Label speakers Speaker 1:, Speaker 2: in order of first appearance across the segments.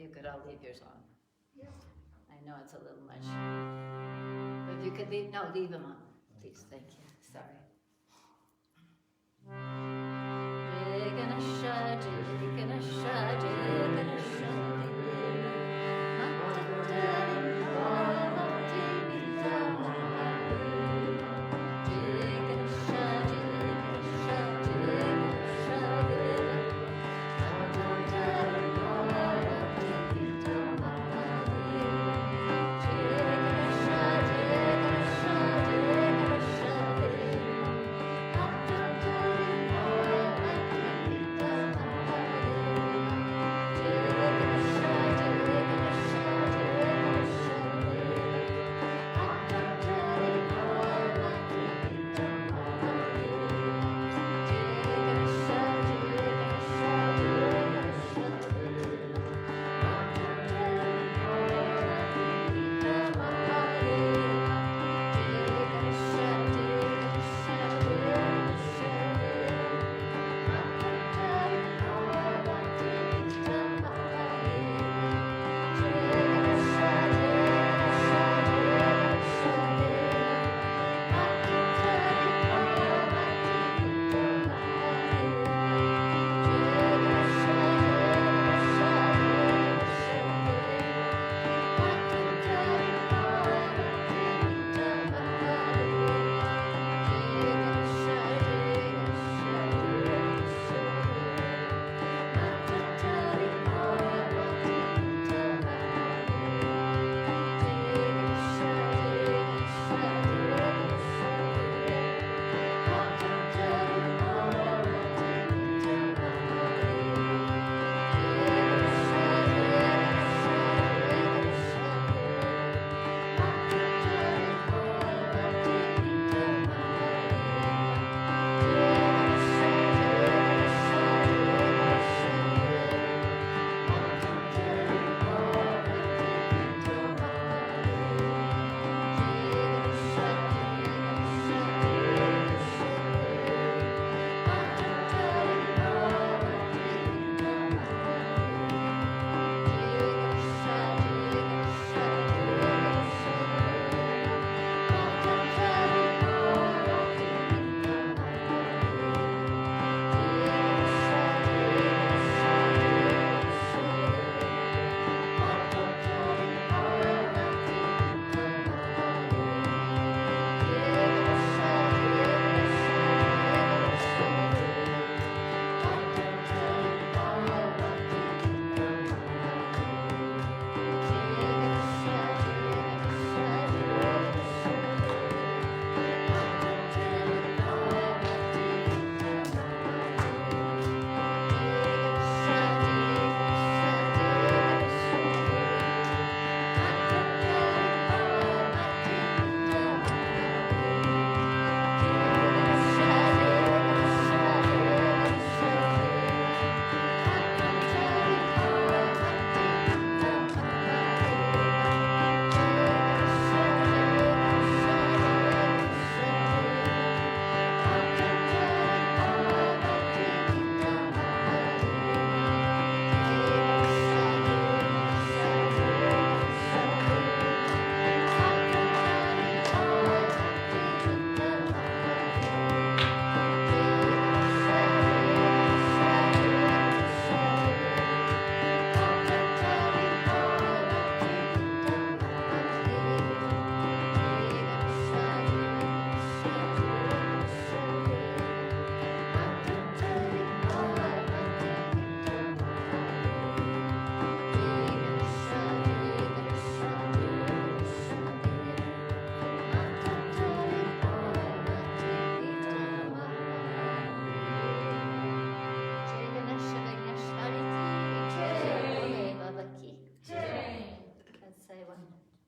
Speaker 1: you could all leave yours on.
Speaker 2: Yeah.
Speaker 1: I know it's a little much. But if you could leave them on, please. Thank you. Sorry.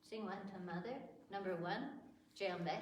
Speaker 1: Sing one to Mother. Number 1, Jambe.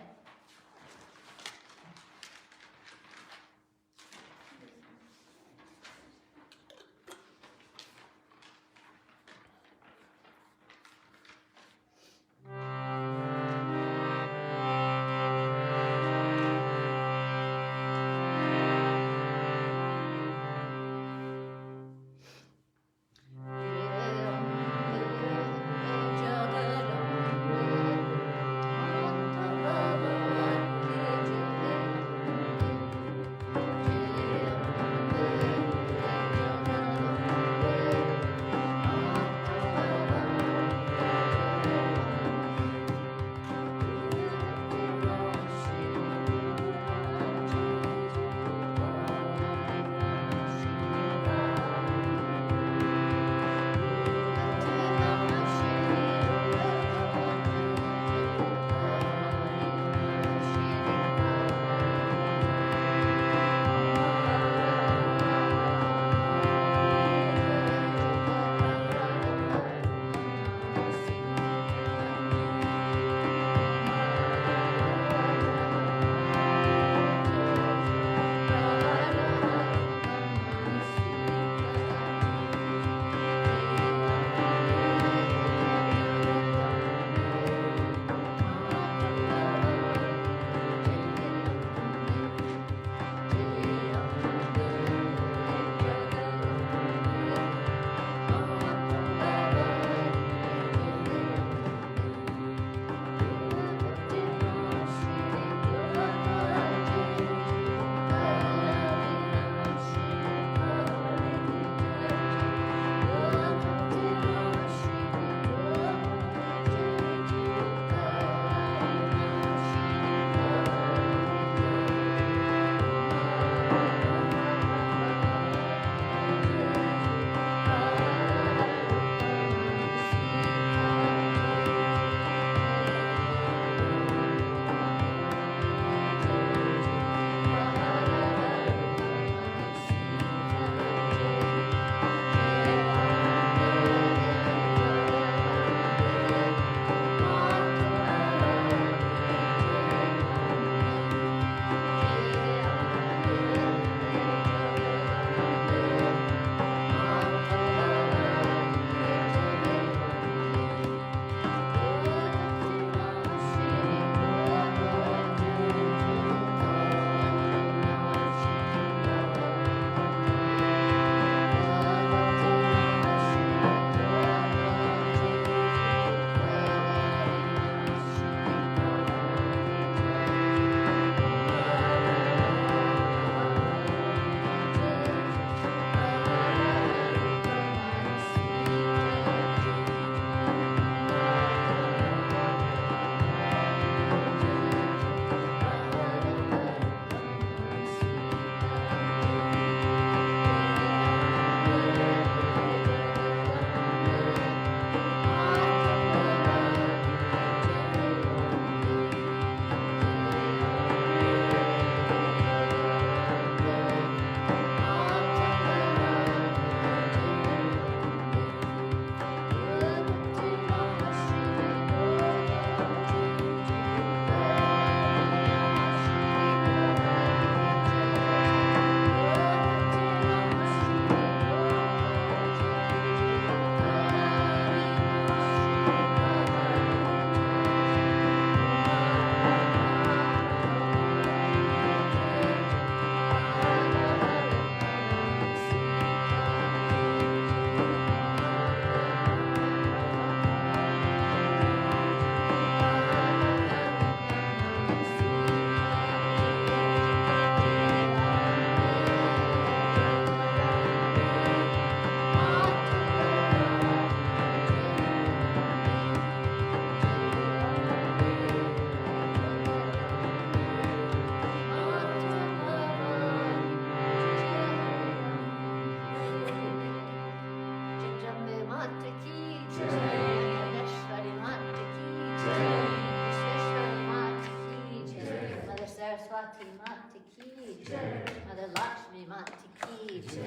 Speaker 1: Mother Lakshmi Mati ki jai.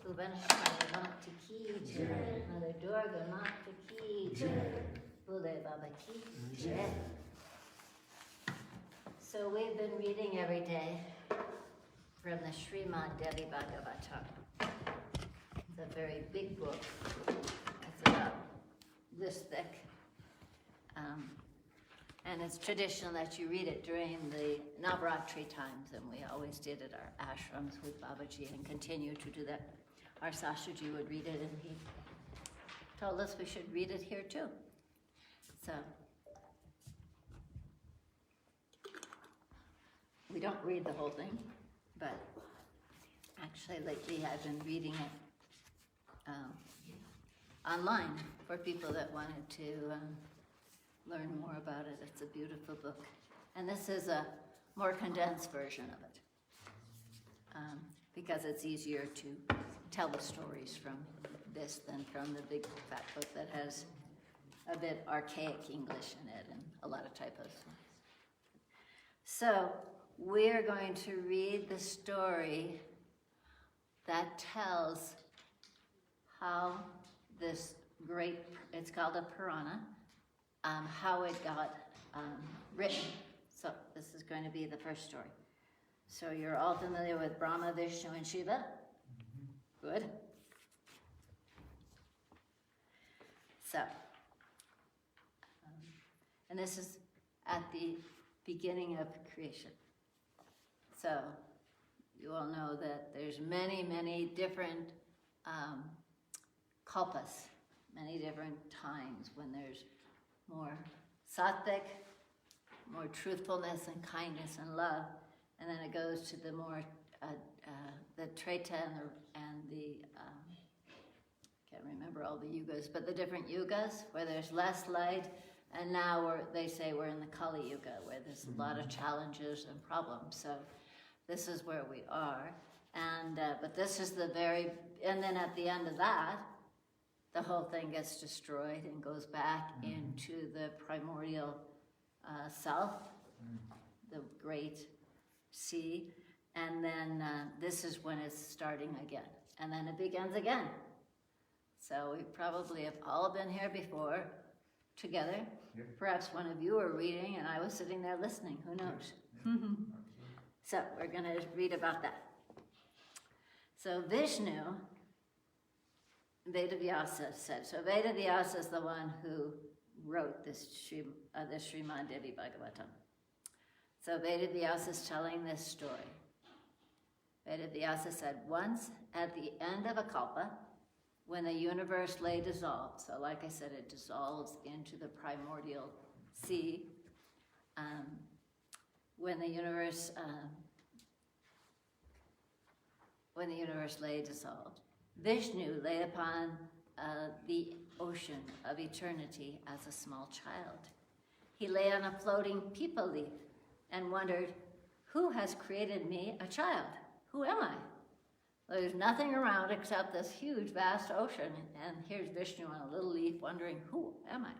Speaker 1: Bhuvaneshwari Mati ki jai. Mother Durga Mati ki jai. Bhule Baba ki jai. So we've been reading every day from the Srimad Devi Bhagavatam. It's a very big book. It's about this thick. And it's traditional that you read it during the Navratri times, and we always did at our ashrams with Babaji and continue to do that. Our Sastraji would read it, and he told us we should read it here too. So we don't read the whole thing, but actually lately I've been reading it online for people that wanted to learn more about it. It's a beautiful book. And this is a more condensed version of it because it's easier to tell the stories from this than from the big fat book that has a bit archaic English in it and a lot of typos. So we're going to read the story that tells how this great, it's called a Purana, how it got written. So this is going to be the first story. So you're all familiar with Brahma, Vishnu, and Shiva? Good. So, and this is at the beginning of creation. So you all know that there's many, many different kalpas, many different times when there's more sattvic, more truthfulness and kindness and love, and then it goes to the more the Treta and the can't remember all the yugas, but the different yugas where there's less light, and now they say we're in the Kali Yuga where there's a lot of challenges and problems. So this is where we are, and but this is the very, and then at the end of that, the whole thing gets destroyed and goes back into the primordial self, the great sea, and then this is when it's starting again, and then it begins again. So we probably have all been here before, together. Yep. Perhaps one of you are reading and I was sitting there listening, who knows? Yep. So we're going to read about that. So Vishnu, Vedavyasa said, so Vedavyasa is the one who wrote this Srimad Devi Bhagavatam. So Vedavyasa is telling this story. Vedavyasa said, once at the end of a kalpa, when the universe lay dissolved, so like I said, it dissolves into the primordial sea. When the universe lay dissolved, Vishnu lay upon the ocean of eternity as a small child. He lay on a floating peepal leaf and wondered, who has created me a child? Who am I? There's nothing around except this huge, vast ocean, and here's Vishnu on a little leaf wondering, who am I?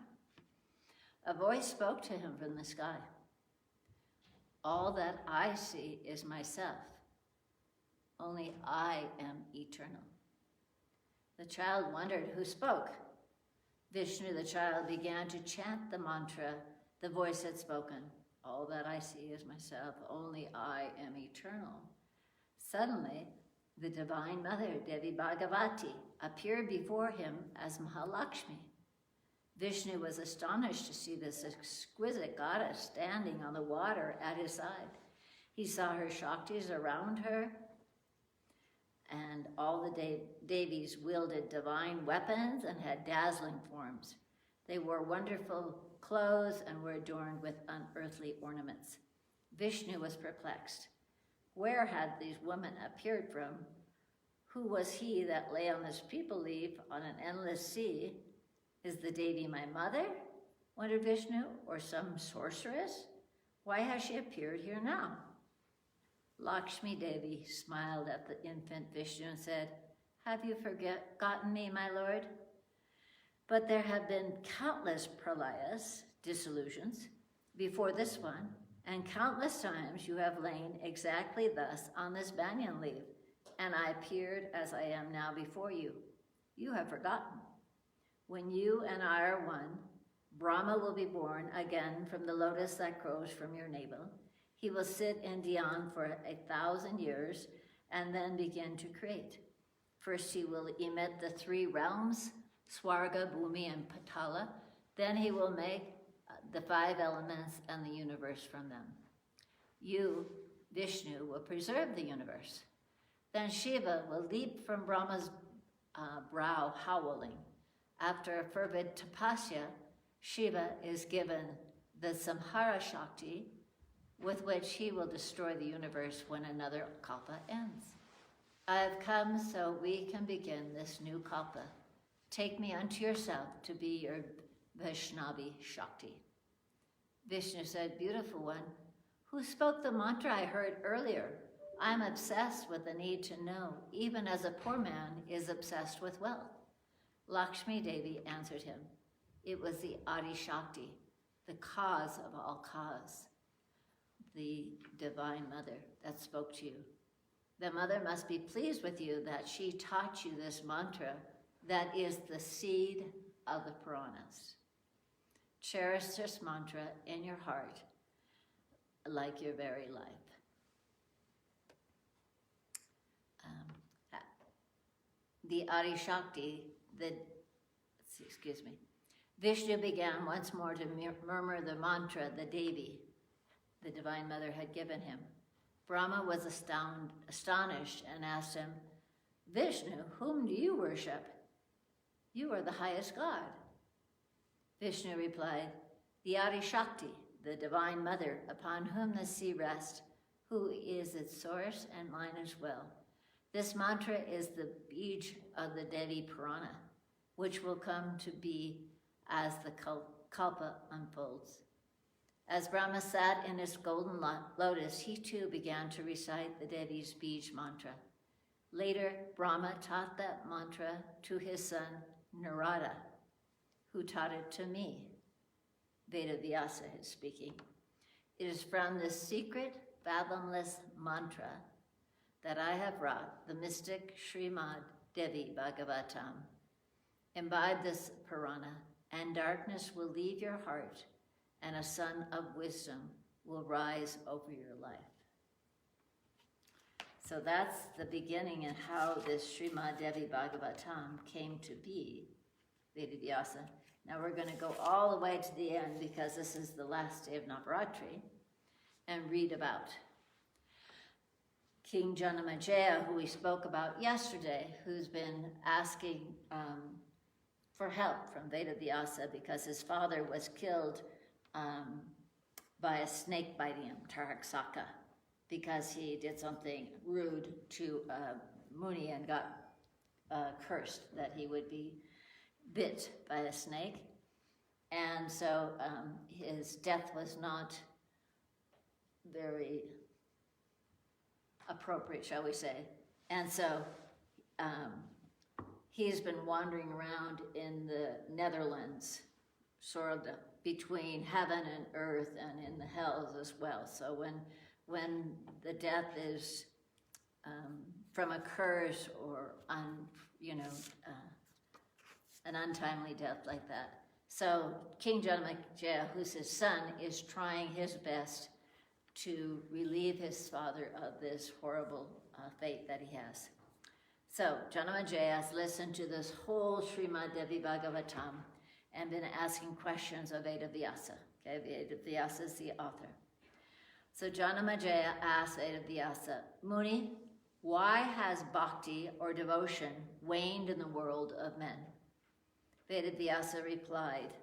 Speaker 1: A voice spoke to him from the sky. All that I see is myself. Only I am eternal. The child wondered who spoke. Vishnu, the child, began to chant the mantra the voice had spoken. All that I see is myself. Only I am eternal. Suddenly, the Divine Mother, Devi Bhagavati, appeared before him as Mahalakshmi. Vishnu was astonished to see this exquisite goddess standing on the water at his side. He saw her Shaktis around her, and all the Devis wielded divine weapons and had dazzling forms. They wore wonderful clothes and were adorned with unearthly ornaments. Vishnu was perplexed. Where had these women appeared from? Who was he that lay on this peepal leaf on an endless sea? Is the Devi my mother? Wondered Vishnu, or some sorceress? Why has she appeared here now? Lakshmi Devi smiled at the infant Vishnu and said, have you forgotten me, my lord? But there have been countless pralayas, dissolutions, before this one, And countless times you have lain exactly thus on this banyan leaf, and I appeared as I am now before you. You have forgotten. When you and I are one, Brahma will be born again from the lotus that grows from your navel. He will sit in Dhyan for 1,000 years and then begin to create. First he will emit the 3 realms, Swarga, Bhumi, and Patala. Then he will make the 5 elements and the universe from them. You, Vishnu, will preserve the universe. Then Shiva will leap from Brahma's brow howling. After a fervid tapasya, Shiva is given the Samhara Shakti, with which he will destroy the universe when another kalpa ends. I have come so we can begin this new kalpa. Take me unto yourself to be your Vaishnavi Shakti. Vishnu said, beautiful one, who spoke the mantra I heard earlier? I'm obsessed with the need to know, even as a poor man is obsessed with wealth. Lakshmi Devi answered him, it was the Adi Shakti, the cause of all cause, the Divine Mother that spoke to you. The mother must be pleased with you that she taught you this mantra that is the seed of the Puranas. Cherish this mantra in your heart like your very life. The Adi Shakti, Vishnu began once more to murmur the mantra the Devi, the Divine Mother, had given him. Brahma was astonished and asked him, Vishnu, whom do you worship? You are the highest God. Vishnu replied, the Adi Shakti, the Divine Mother, upon whom the sea rests, who is its source and mine as well. This mantra is the bij of the Devi Purana, which will come to be as the kalpa unfolds. As Brahma sat in his golden lotus, he too began to recite the Devi's bij mantra. Later, Brahma taught that mantra to his son Narada, who taught it to me. Vedavyasa is speaking. It is from this secret, fathomless mantra that I have wrought the mystic Srimad Devi Bhagavatam. Imbibe this Purana, and darkness will leave your heart, and a sun of wisdom will rise over your life. So that's the beginning and how this Srimad Devi Bhagavatam came to be, Vedavyasa. Now we're going to go all the way to the end because this is the last day of Navratri and read about King Janamejaya, who we spoke about yesterday, who's been asking for help from Vedavyasa because his father was killed by a snake biting him, Taraksaka, because he did something rude to Muni and got cursed that he would be bit by a snake. And so his death was not very appropriate, shall we say. And so he's been wandering around in the Netherlands, sort of between heaven and earth and in the hells as well. So when the death is from a curse or an untimely death like that. So King Janamejaya, who's his son, is trying his best to relieve his father of this horrible fate that he has. So Janamejaya has listened to this whole Srimad Devi Bhagavatam and been asking questions of Vedavyasa. Okay, Vedavyasa is the author. So Janamejaya asked Vedavyasa, Muni, why has bhakti or devotion waned in the world of men? Vedavyasa replied,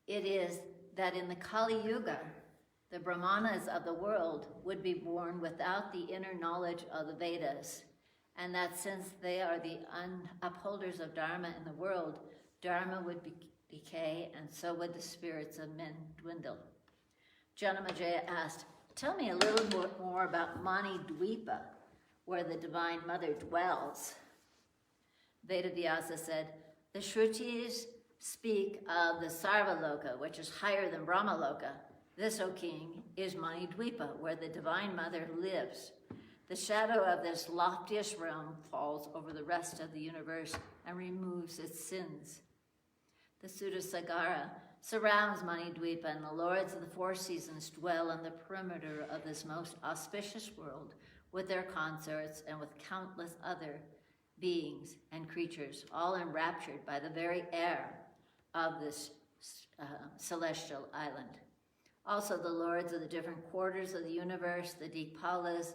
Speaker 1: it is that in the Kali Yuga, the Brahmanas of the world would be born without the inner knowledge of the Vedas, and that since they are the upholders of Dharma in the world, Dharma would decay, and so would the spirits of men dwindle. Janamejaya asked, tell me a little more about Mani Dvipa, where the Divine Mother dwells. Vedavyasa said, the Shrutis speak of the Sarvaloka, which is higher than Brahmaloka, This, O king, is Manidwipa, where the Divine Mother lives. The shadow of this loftiest realm falls over the rest of the universe and removes its sins. The Sudasagara surrounds Manidwipa, and the lords of the four seasons dwell on the perimeter of this most auspicious world with their consorts and with countless other beings and creatures, all enraptured by the very air of this celestial island. Also, the lords of the different quarters of the universe, the Dikpalas,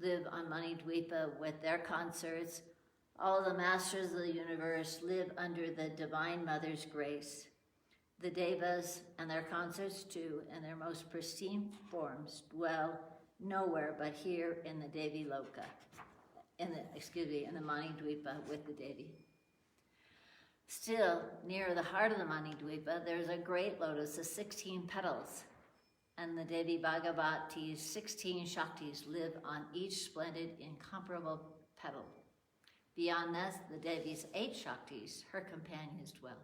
Speaker 1: live on Manidwipa with their consorts. All the masters of the universe live under the Divine Mother's grace. The Devas and their consorts too, in their most pristine forms, dwell nowhere but here in the Devi Loka, in the Manidwipa with the Devi. Still, near the heart of the Manidwipa, there's a great lotus of 16 petals, and the Devi Bhagavati's 16 Shaktis live on each splendid, incomparable petal. Beyond this, the Devi's 8 Shaktis, her companions, dwell.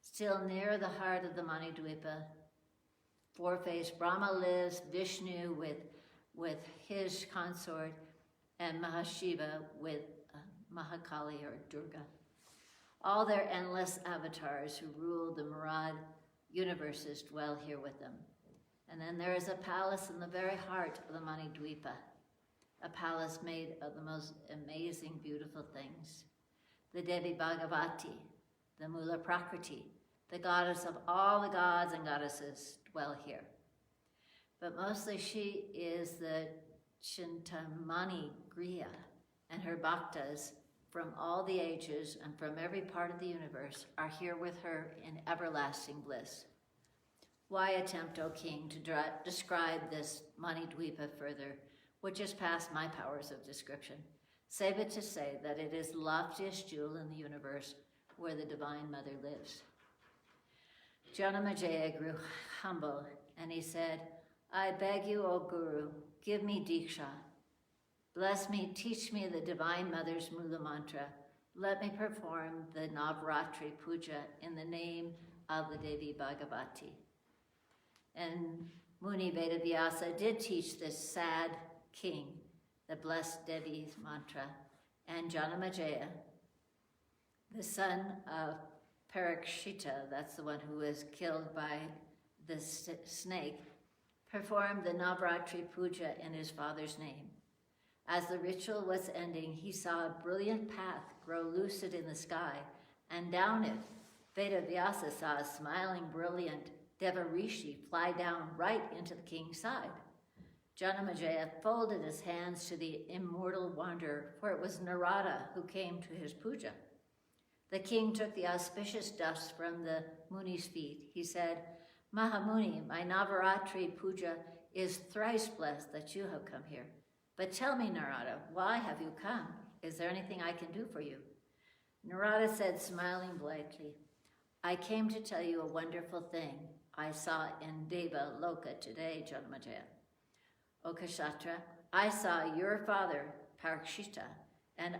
Speaker 1: Still near the heart of the Manidwipa, four-faced Brahma lives, Vishnu with his consort, and Mahashiva with Mahakali or Durga. All their endless avatars who rule the Murad universes dwell here with them. And then there is a palace in the very heart of the Manidwipa, a palace made of the most amazing, beautiful things. The Devi Bhagavati, the Mula Prakriti, the goddess of all the gods and goddesses, dwell here. But mostly she is the Chintamani Griya, and her bhaktas from all the ages and from every part of the universe are here with her in everlasting bliss. Why attempt, O king, to describe this Manidwipa further, which is past my powers of description, save it to say that it is the loftiest jewel in the universe where the Divine Mother lives. Janamajaya grew humble, and he said, I beg you, O Guru, give me Diksha. Bless me, teach me the Divine Mother's Mula Mantra. Let me perform the Navratri Puja in the name of the Devi Bhagavati. And Muni Vedavyasa did teach this sad king the blessed Devi's mantra, and Janamajaya, the son of Parikshita, that's the one who was killed by the snake, performed the Navratri Puja in his father's name. As the ritual was ending, he saw a brilliant path grow lucid in the sky, and down it, Vedavyasa saw a smiling, brilliant Devarishi fly down right into the king's side. Janamajaya folded his hands to the immortal wanderer, for it was Narada who came to his puja. The king took the auspicious dust from the Muni's feet. He said, Mahamuni, my Navaratri puja is thrice blessed that you have come here. But tell me, Narada, why have you come? Is there anything I can do for you? Narada said, smiling blithely, I came to tell you a wonderful thing I saw in Deva Loka today, Janamajaya. O Kshatra, I saw your father, Parikshita, and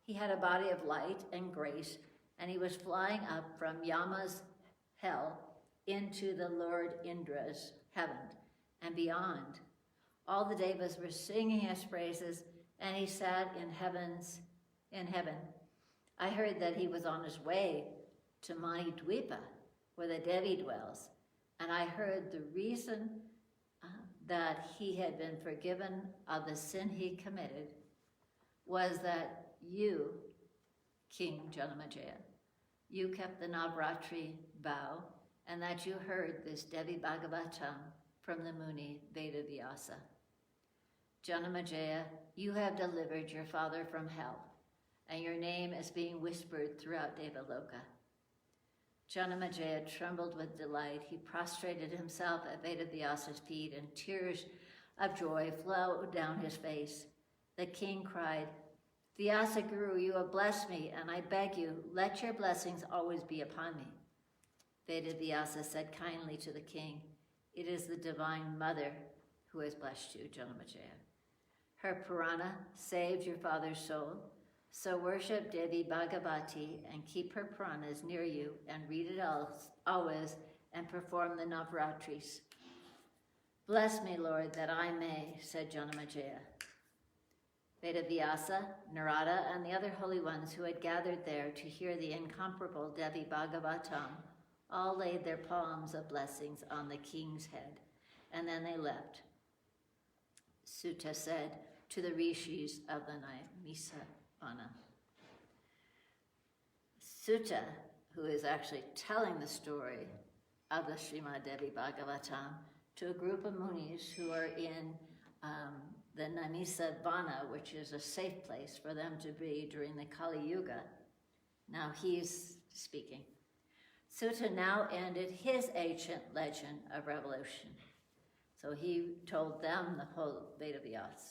Speaker 1: he had a body of light and grace, and he was flying up from Yama's hell into the Lord Indra's heaven and beyond. All the devas were singing his praises, and he sat in heaven. I heard that he was on his way to Manidwipa, where the Devi dwells, and I heard the reason that he had been forgiven of the sin he committed was that you, King Janamajaya, you kept the Navratri vow, and that you heard this Devi Bhagavatam from the Muni Vedavyasa. Janamajaya, you have delivered your father from hell, and your name is being whispered throughout Devaloka. Janamajaya trembled with delight. He prostrated himself at Vedavyasa's feet, and tears of joy flowed down his face. The king cried, Vyasa Guru, you have blessed me, and I beg you, let your blessings always be upon me. Vedavyasa said kindly to the king, it is the Divine Mother who has blessed you, Janamajaya. Her Purana saved your father's soul, so worship Devi Bhagavati and keep her Puranas near you and read it always and perform the Navratris. Bless me, Lord, that I may, said Janamejaya. Vedavyasa, Narada, and the other holy ones who had gathered there to hear the incomparable Devi Bhagavatam all laid their palms of blessings on the king's head, and then they left. Sutta said to the rishis of the Namisavana. Sutta, who is actually telling the story of the Srimad Devi Bhagavatam to a group of munis who are in the Namisavana, which is a safe place for them to be during the Kali Yuga. Now he's speaking. Sutta now ended his ancient legend of revolution. So he told them the whole Vedavyasa's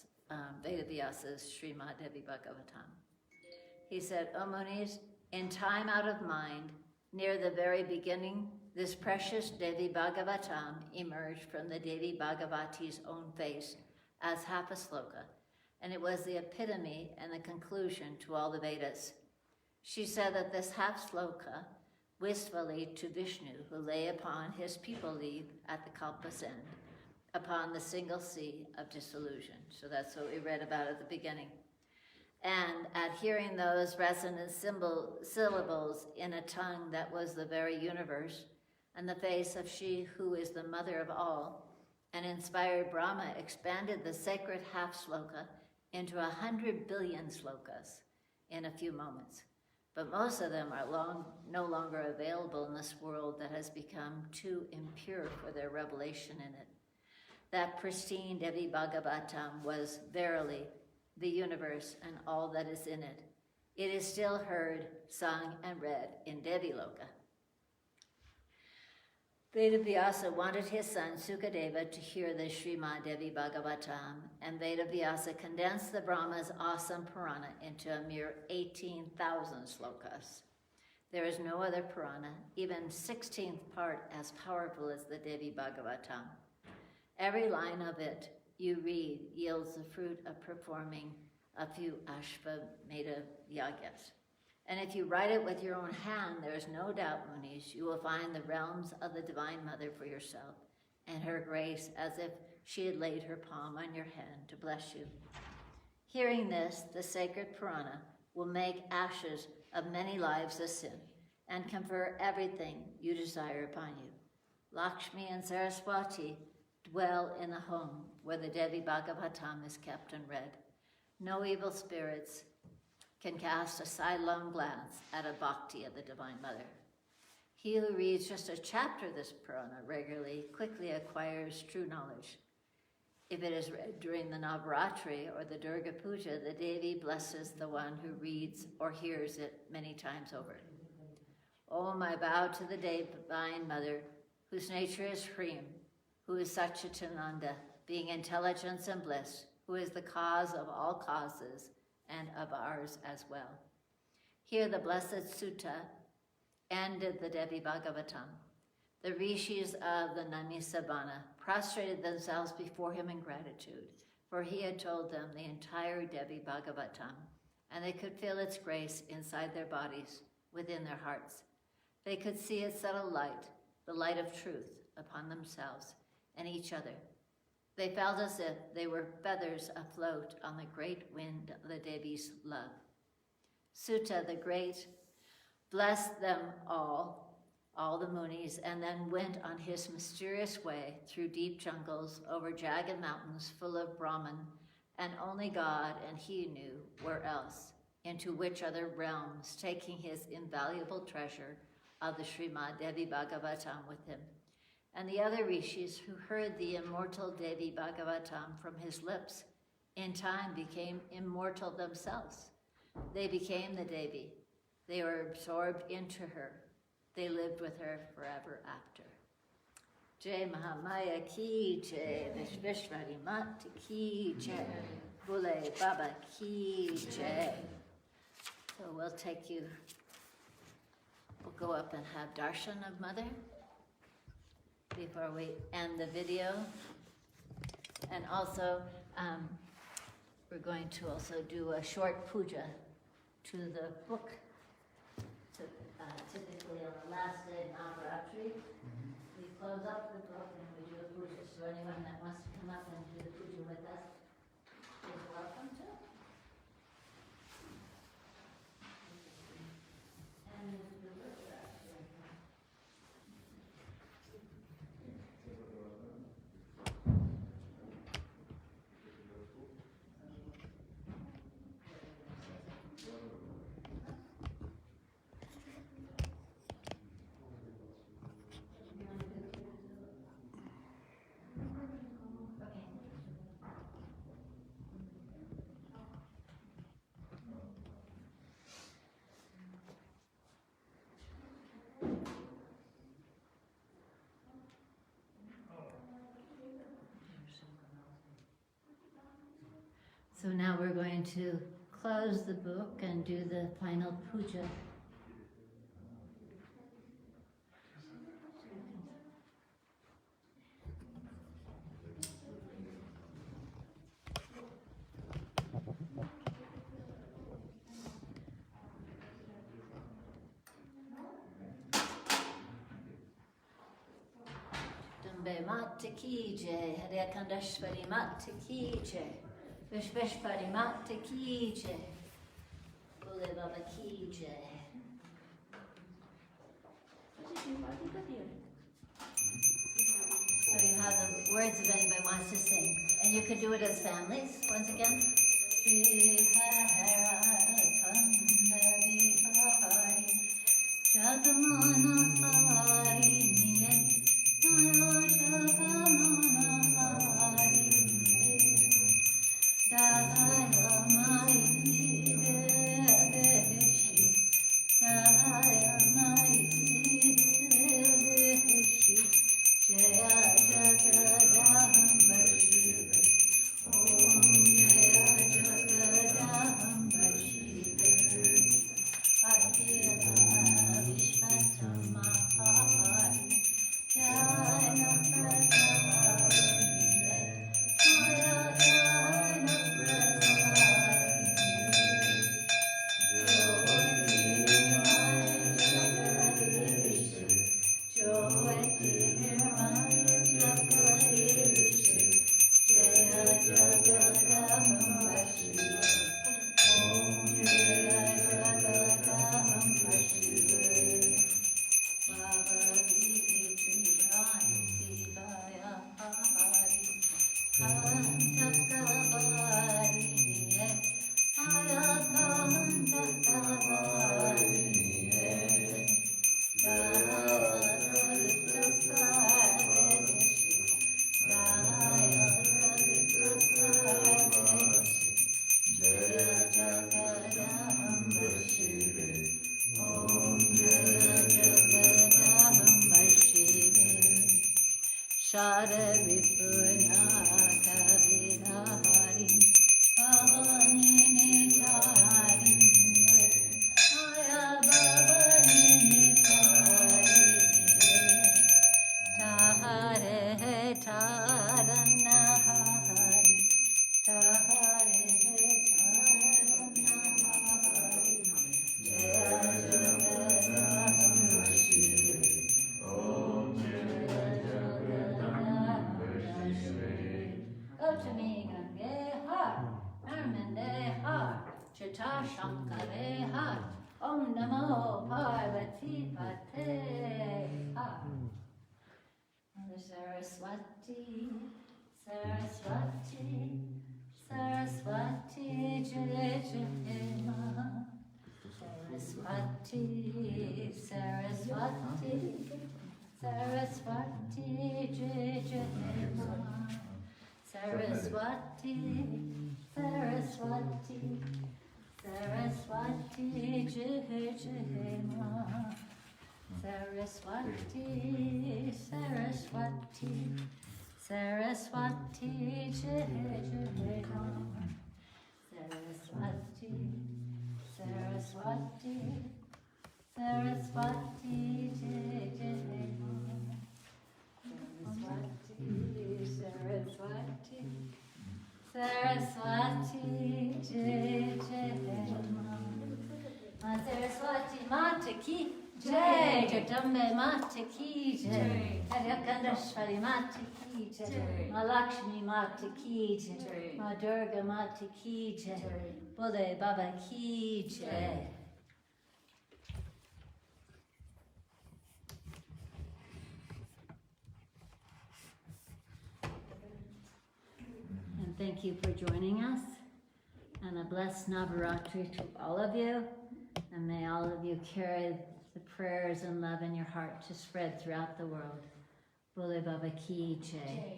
Speaker 1: Srimad Devi Bhagavatam. He said, O munis, in time out of mind, near the very beginning, this precious Devi Bhagavatam emerged from the Devi Bhagavati's own face as half a sloka, and it was the epitome and the conclusion to all the Vedas. She said that this half sloka wistfully to Vishnu, who lay upon his people leave at the Kalpa's end, upon the single sea of disillusion. So that's what we read about at the beginning. And at hearing those resonant syllables in a tongue that was the very universe, and the face of she who is the mother of all, and inspired Brahma expanded the sacred half sloka into 100 billion slokas in a few moments. But most of them are no longer available in this world that has become too impure for their revelation in it. That pristine Devi Bhagavatam was verily the universe and all that is in it. It is still heard, sung, and read in Devi Loka. Vedavyasa wanted his son Sukadeva to hear the Srimad Devi Bhagavatam, and Vedavyasa condensed the Brahma's awesome Purana into a mere 18,000 slokas. There is no other Purana, even 16th part, as powerful as the Devi Bhagavatam. Every line of it you read yields the fruit of performing a few Ashvamedha yagas. And if you write it with your own hand, there is no doubt, munis, you will find the realms of the Divine Mother for yourself, and her grace as if she had laid her palm on your hand to bless you. Hearing this, the sacred Purana will make ashes of many lives of sin, and confer everything you desire upon you. Lakshmi and Saraswati dwell in the home where the Devi Bhagavatam is kept and read. No evil spirits can cast a sidelong glance at a bhakti of the Divine Mother. He who reads just a chapter of this Purana regularly quickly acquires true knowledge. If it is read during the Navratri or the Durga Puja, the Devi blesses the one who reads or hears it many times over. Om, I bow to the Divine Mother, whose nature is Hrim, who is Satchitananda, being intelligence and bliss, who is the cause of all causes, and of ours as well. Here the blessed Sutta ended the Devi Bhagavatam. The rishis of the Namisavana prostrated themselves before him in gratitude, for he had told them the entire Devi Bhagavatam, and they could feel its grace inside their bodies, within their hearts. They could see its subtle light, the light of truth, upon themselves and each other. They felt as if they were feathers afloat on the great wind of the Devi's love. Sutta the Great blessed them all the munis, and then went on his mysterious way through deep jungles, over jagged mountains full of Brahman, and only God and he knew where else, into which other realms, taking his invaluable treasure of the Srimad Devi Bhagavatam with him. And the other rishis who heard the immortal Devi Bhagavatam from his lips, in time became immortal themselves. They became the Devi. They were absorbed into her. They lived with her forever after. Jai Mahamaya ki jai, Vishveshwari Mata ki jai, Bule Baba ki jai. So we'll go up and have darshan of Mother before we end the video. And also, we're going to also do a short puja to the book. Typically on the last day of Navratri, we close up the book and we do a puja. So anyone that wants to come up and do the puja with us is welcome to. And the words are actually here. So now we're going to close the book and do the final puja. Dambe Mata Ki Jai, Hare Kandashwari Mata Ki Jai. Vishveshwari Mata Ki Jai, Bole Baba Ki Jai. So you have the words if anybody wants to sing. And you could do it as families, once again. Shri Hara Kanda Bihari Jagamana Hari Niye Naya Jagamana Hari Daya Mai Deshi Daya Mai Deshi Jaya Jagadamba Shiva Om Jaya Jagadamba Shiva Akira Vishvatama Hari Jaya Prasad Shara Vipuna Kavirahari Bhavani Nitari Maya Bhavani Nitari Tahare Tarana Hari Tahare Tarana Hari Jaya Jagadamba Shiva Om Go to me, Gange Har, Narmande Har, Chita Shankare Har, Om Namo Parvati Pate Har. Mother Saraswati, Saraswati, Saraswati, Jai Jai Ma. Saraswati, Saraswati, Saraswati, Jai Jai Ma. Saraswati, Saraswati, Saraswati, Jai Jai Ma. Saraswati, Saraswati, Saraswati, Jai Jai Ma. Saraswati, Saraswati, Saraswati, Jai Jai Ma. Saraswati, Saraswati, Jai Jai Ma. Ma Saraswati Mata Ki Jai Jagdambe Mata Ki Jai, Haryakandashwari Mata Ki Jai, Ma Lakshmi Mata Ki Jai, Ma Durga Mata Ki Jai, Bole Baba Ki Jai. And thank you for joining us. And a blessed Navratri to all of you. And may all of you carry the prayers and love in your heart to spread throughout the world. Bole Baba Ki Jai.